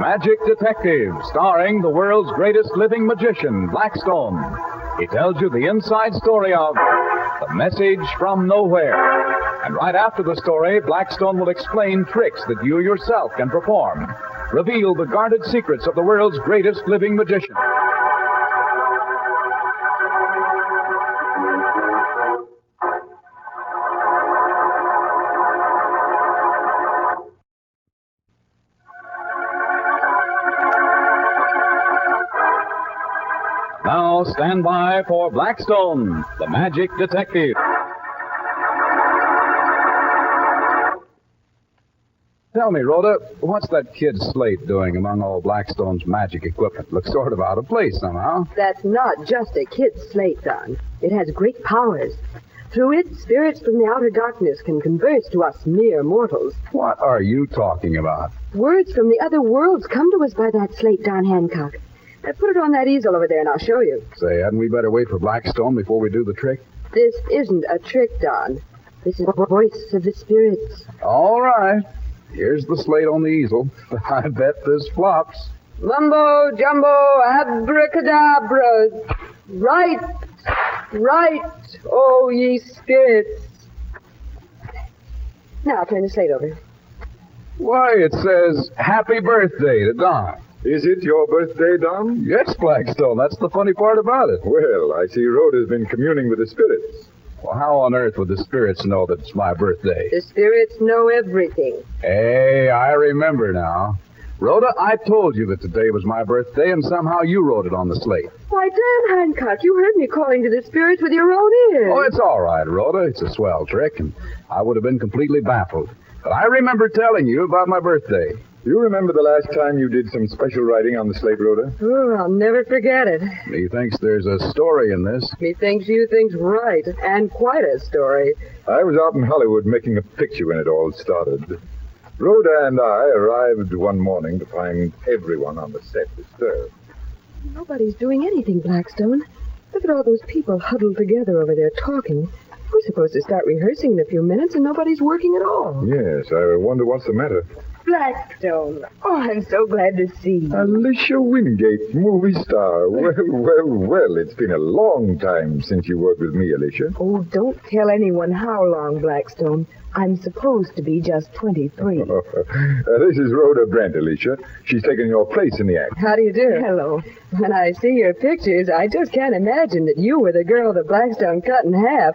Magic Detective, starring the world's greatest living magician, Blackstone. He tells you the inside story of The Message from Nowhere. And right after the story, Blackstone will explain tricks that you yourself can perform. Reveal the guarded secrets of the world's greatest living magician. Now stand by for Blackstone, the Magic Detective. Tell me, Rhoda, what's that kid Slate doing among all Blackstone's magic equipment? Looks sort of out of place somehow. That's not just a kid's slate, Don. It has great powers. Through it, spirits from the outer darkness can converse to us mere mortals. What are you talking about? Words from the other worlds come to us by that slate, Don Hancock. Put it on that easel over there and I'll show you. Say, hadn't we better wait for Blackstone before we do the trick? This isn't a trick, Don. This is the voice of the spirits. All right. Here's the slate on the easel. I bet this flops. Mumbo, jumbo, abracadabra. Right, oh ye spirits. Now turn the slate over. Why, it says, Happy Birthday to Don. Is it your birthday, Don? Yes, Blackstone. That's the funny part about it. Well, I see Rhoda's been communing with the spirits. Well, how on earth would the spirits know that it's my birthday? The spirits know everything. Hey, I remember now. Rhoda, I told you that today was my birthday, and somehow you wrote it on the slate. Why, Dan Hancock, you heard me calling to the spirits with your own ears. Oh, it's all right, Rhoda. It's a swell trick, and I would have been completely baffled. But I remember telling you about my birthday. You remember the last time you did some special writing on the slate, Rhoda? Oh, I'll never forget it. Methinks there's a story in this. Methinks you think's right, and quite a story. I was out in Hollywood making a picture when it all started. Rhoda and I arrived one morning to find everyone on the set disturbed. Nobody's doing anything, Blackstone. Look at all those people huddled together over there talking. We're supposed to start rehearsing in a few minutes, and nobody's working at all. Yes, I wonder what's the matter. Blackstone. Oh, I'm so glad to see you. Alicia Wingate, movie star. Well, it's been a long time since you worked with me, Alicia. Oh, don't tell anyone how long, Blackstone. I'm supposed to be just 23. This is Rhoda Brent, Alicia. She's taken your place in the act. How do you do? Hello. When I see your pictures, I just can't imagine that you were the girl that Blackstone cut in half.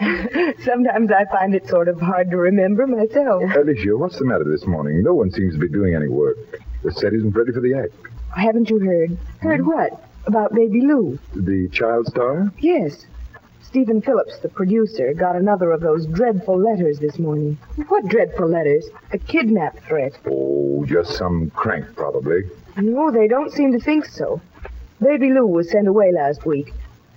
Sometimes I find it sort of hard to remember myself. Alicia, what's the matter this morning? No one seems to be doing any work. The set isn't ready for the act. Haven't you heard? Heard what? About Baby Lou? The child star? Yes. Stephen Phillips, the producer, got another of those dreadful letters this morning. What dreadful letters? A kidnap threat. Oh, just some crank, probably. No, they don't seem to think so. Baby Lou was sent away last week.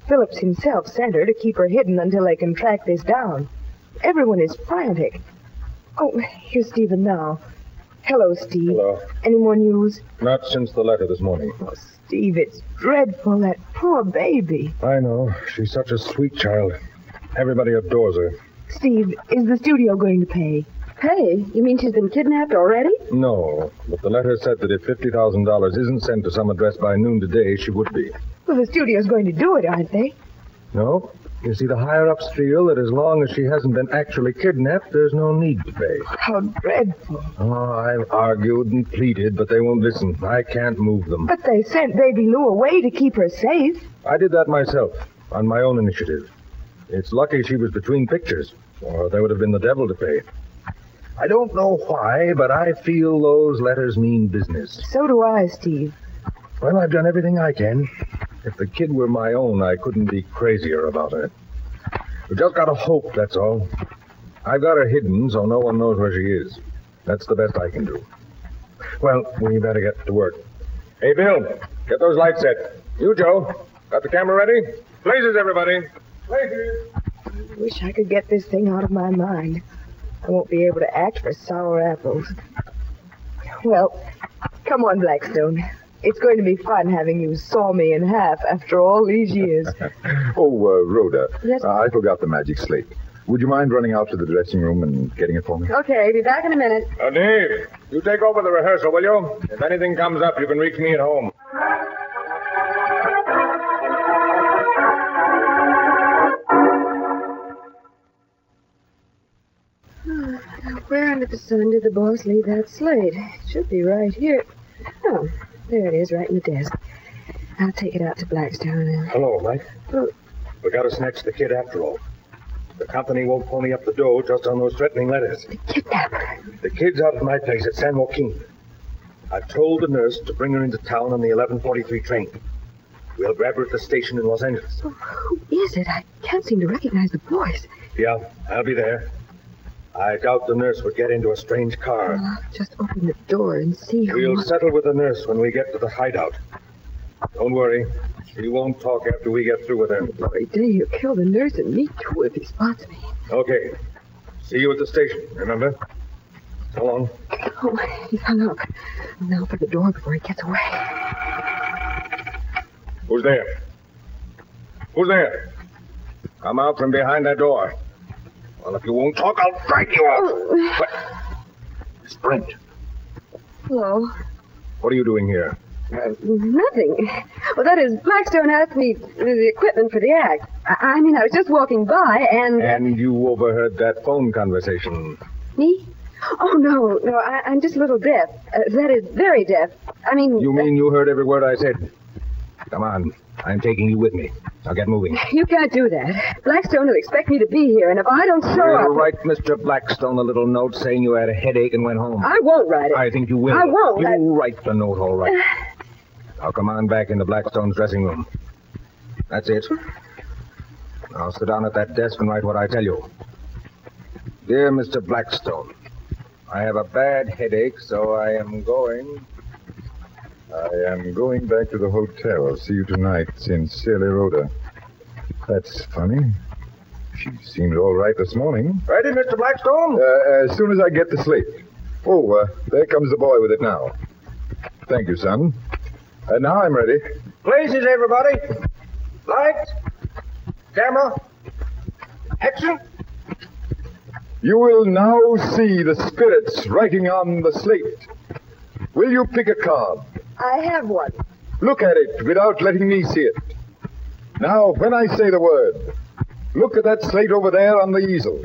Phillips himself sent her to keep her hidden until they can track this down. Everyone is frantic. Oh, here's Stephen now. Hello, Steve. Hello. Any more news? Not since the letter this morning. Oh, Steve, it's dreadful, that poor baby. I know. She's such a sweet child. Everybody adores her. Steve, is the studio going to pay? Pay? You mean she's been kidnapped already? No, but the letter said that if $50,000 isn't sent to some address by noon today, she would be. Well, the studio's going to do it, aren't they? No. You see, the higher-ups feel that as long as she hasn't been actually kidnapped, there's no need to pay. How dreadful. Oh, I've argued and pleaded, but they won't listen. I can't move them. But they sent Baby Lou away to keep her safe. I did that myself, on my own initiative. It's lucky she was between pictures, or there would have been the devil to pay. I don't know why, but I feel those letters mean business. So do I, Steve. Well, I've done everything I can. If the kid were my own, I couldn't be crazier about her. We've just got to hope, that's all. I've got her hidden, so no one knows where she is. That's the best I can do. Well, we better get to work. Hey, Bill, get those lights set. You, Joe, got the camera ready? Blazes, everybody. Blazes. I wish I could get this thing out of my mind. I won't be able to act for sour apples. Well, come on, Blackstone. It's going to be fun having you saw me in half after all these years. Oh, Rhoda. Yes? I forgot the magic slate. Would you mind running out to the dressing room and getting it for me? Okay, be back in a minute. Dave, you take over the rehearsal, will you? If anything comes up, you can reach me at home. Where under the sun did the boss leave that slate? It should be right here. Oh, there it is, right in the desk. I'll take it out to Blackstone and... Hello, Mike. Oh. We got to snatch the kid after all. The company won't pony up the dough just on those threatening letters. The kidnapper. The kid's out at my place at San Joaquin. I've told the nurse to bring her into town on the 11:43 train. We'll grab her at the station in Los Angeles. Oh, who is it? I can't seem to recognize the voice. Yeah, I'll be there. I doubt the nurse would get into a strange car. Well, I'll just open the door and see who... We'll settle with the nurse when we get to the hideout. Don't worry. She won't talk after we get through with her. Glory day, he'll kill the nurse and me too if he spots me. Okay. See you at the station, remember? So long. Oh, he's hung up. I'll now open the door before he gets away. Who's there? Who's there? Come out from behind that door. Well, if you won't talk, I'll drag you out. What? It's Brent. Hello. What are you doing here? Nothing. Well, that is, Blackstone asked me the equipment for the act. I mean, I was just walking by and... And you overheard that phone conversation. Me? Oh, no, I'm just a little deaf. That is, very deaf. I mean... You mean you heard every word I said? Come on. I'm taking you with me. Now get moving. You can't do that. Blackstone will expect me to be here, and if I don't show up... You'll write Mr. Blackstone a little note saying you had a headache and went home. I won't write it. I think you will. I won't. You write the note, all right. Now come on back into Blackstone's dressing room. That's it. Now sit down at that desk and write what I tell you. Dear Mr. Blackstone, I have a bad headache, so I am going back to the hotel. I'll see you tonight. Sincerely, Rhoda. That's funny. She seemed all right this morning. Ready, Mr. Blackstone? As soon as I get the slate. Oh, there comes the boy with it now. Thank you, son. Now I'm ready. Places, everybody. Lights. Camera. Action. You will now see the spirits writing on the slate. Will you pick a card? I have one. Look at it without letting me see it. Now, when I say the word, look at that slate over there on the easel.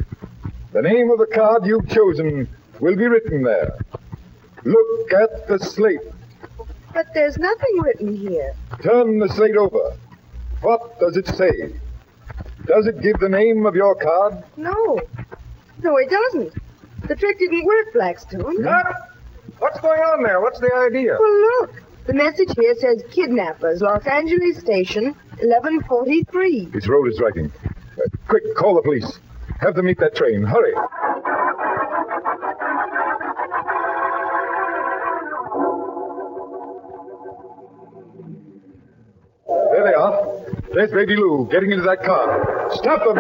The name of the card you've chosen will be written there. Look at the slate. But there's nothing written here. Turn the slate over. What does it say? Does it give the name of your card? No. No, it doesn't. The trick didn't work, Blackstone. What? What's going on there? What's the idea? Well, look. The message here says kidnappers, Los Angeles Station, 11:43. It's Rhoda's writing. Quick, call the police. Have them meet that train. Hurry. There they are. There's Baby Lou getting into that car. Stop them.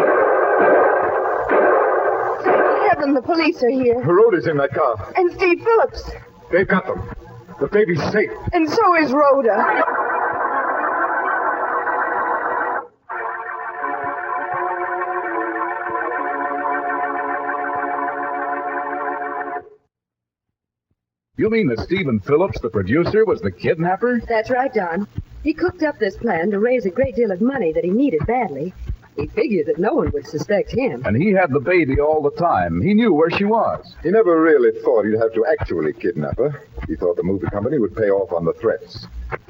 Thank heaven the police are here. Rhoda's in that car. And Steve Phillips. They've got them. The baby's safe. And so is Rhoda. You mean that Stephen Phillips, the producer, was the kidnapper? That's right, Don. He cooked up this plan to raise a great deal of money that he needed badly. He figured that no one would suspect him. And he had the baby all the time. He knew where she was. He never really thought he'd have to actually kidnap her. He thought the movie company would pay off on the threats.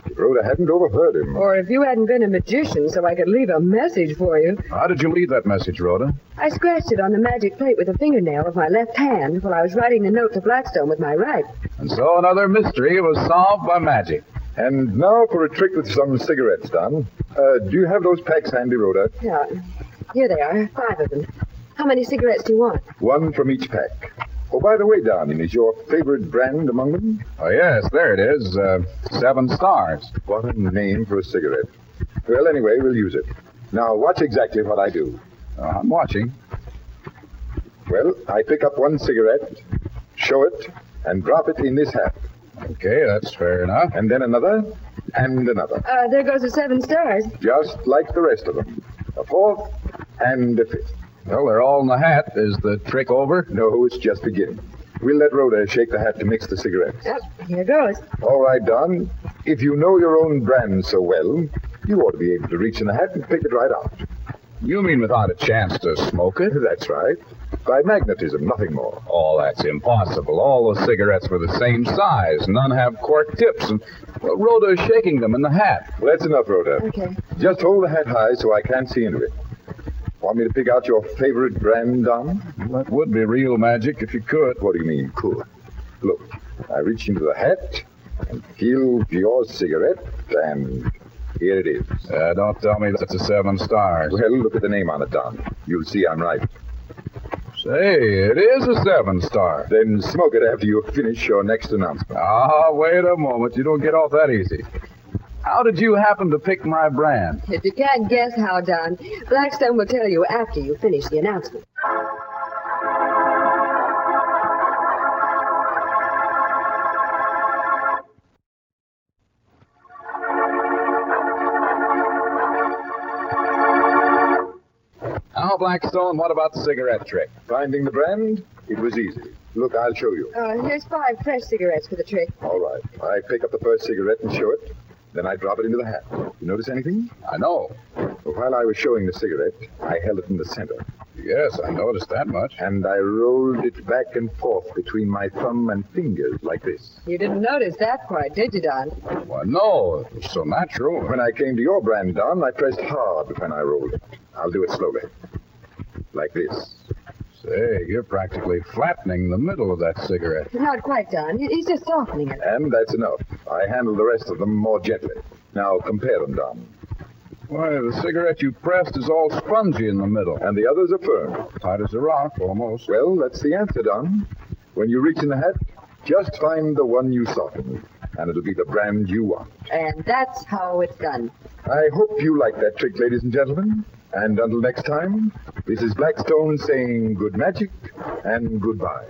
If Rhoda hadn't overheard him. Or if you hadn't been a magician so I could leave a message for you. How did you leave that message, Rhoda? I scratched it on the magic plate with a fingernail of my left hand while I was writing the note to Blackstone with my right. And so another mystery was solved by magic. And now for a trick with some cigarettes, Don. Do you have those packs handy, Rhoda? Yeah. Here they are, 5 of them. How many cigarettes do you want? 1 from each pack. Oh, by the way, Don, is your favorite brand among them? Oh, yes, there it is. 7 stars. What a name for a cigarette. Well, anyway, we'll use it. Now, watch exactly what I do. I'm watching. Well, I pick up 1 cigarette, show it, and drop it in this hat. Okay, that's fair enough. And then another, and another. There goes the 7 stars. Just like the rest of them. A 4th, and a 5th. Well, they're all in the hat. Is the trick over? No, it's just beginning. We'll let Rhoda shake the hat to mix the cigarettes. Yep, here goes. All right, Don. If you know your own brand so well, you ought to be able to reach in the hat and pick it right out. You mean without a chance to smoke it? That's right. By magnetism, nothing more. Oh, that's impossible. All the cigarettes were the same size. None have cork tips, and well, Rhoda is shaking them in the hat. Well, that's enough, Rhoda. Okay. Just hold the hat high so I can't see into it. Want me to pick out your favorite brand, Don? That would be real magic if you could. What do you mean, could? Look, I reach into the hat and feel your cigarette, and here it is. Don't tell me that's a 7 stars. Well, look at the name on it, Don. You'll see I'm right. Say, it is a 7 star. Then smoke it after you finish your next announcement. Wait a moment. You don't get off that easy. How did you happen to pick my brand? If you can't guess how, Don, Blackstone will tell you after you finish the announcement. Now, Blackstone, what about the cigarette trick? Finding the brand? It was easy. Look, I'll show you. Here's 5 fresh cigarettes for the trick. All right. I pick up the first cigarette and show it. Then I drop it into the hat. You notice anything? I know. Well, while I was showing the cigarette, I held it in the center. Yes, I noticed that much. And I rolled it back and forth between my thumb and fingers like this. You didn't notice that part, did you, Don? Well, no, it was so natural. When I came to your brand, Don, I pressed hard when I rolled it. I'll do it slowly. Like this. Say, you're practically flattening the middle of that cigarette. Not quite, Don. He's just softening it. And that's enough. I handle the rest of them more gently. Now compare them, Don. Why, the cigarette you pressed is all spongy in the middle. And the others are firm. Tight as a rock, almost. Well, that's the answer, Don. When you reach in the hat, just find the one you soften, and it'll be the brand you want. And that's how it's done. I hope you like that trick, ladies and gentlemen. And until next time, this is Blackstone saying good magic and goodbye.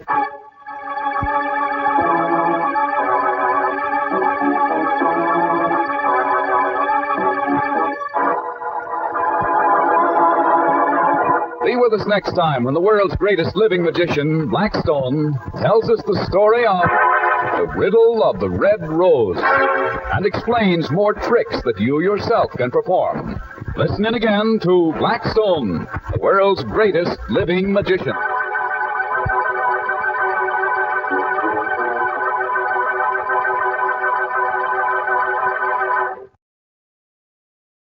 Be with us next time when the world's greatest living magician, Blackstone, tells us the story of the riddle of the red rose and explains more tricks that you yourself can perform. Listen in again to Blackstone, the world's greatest living magician.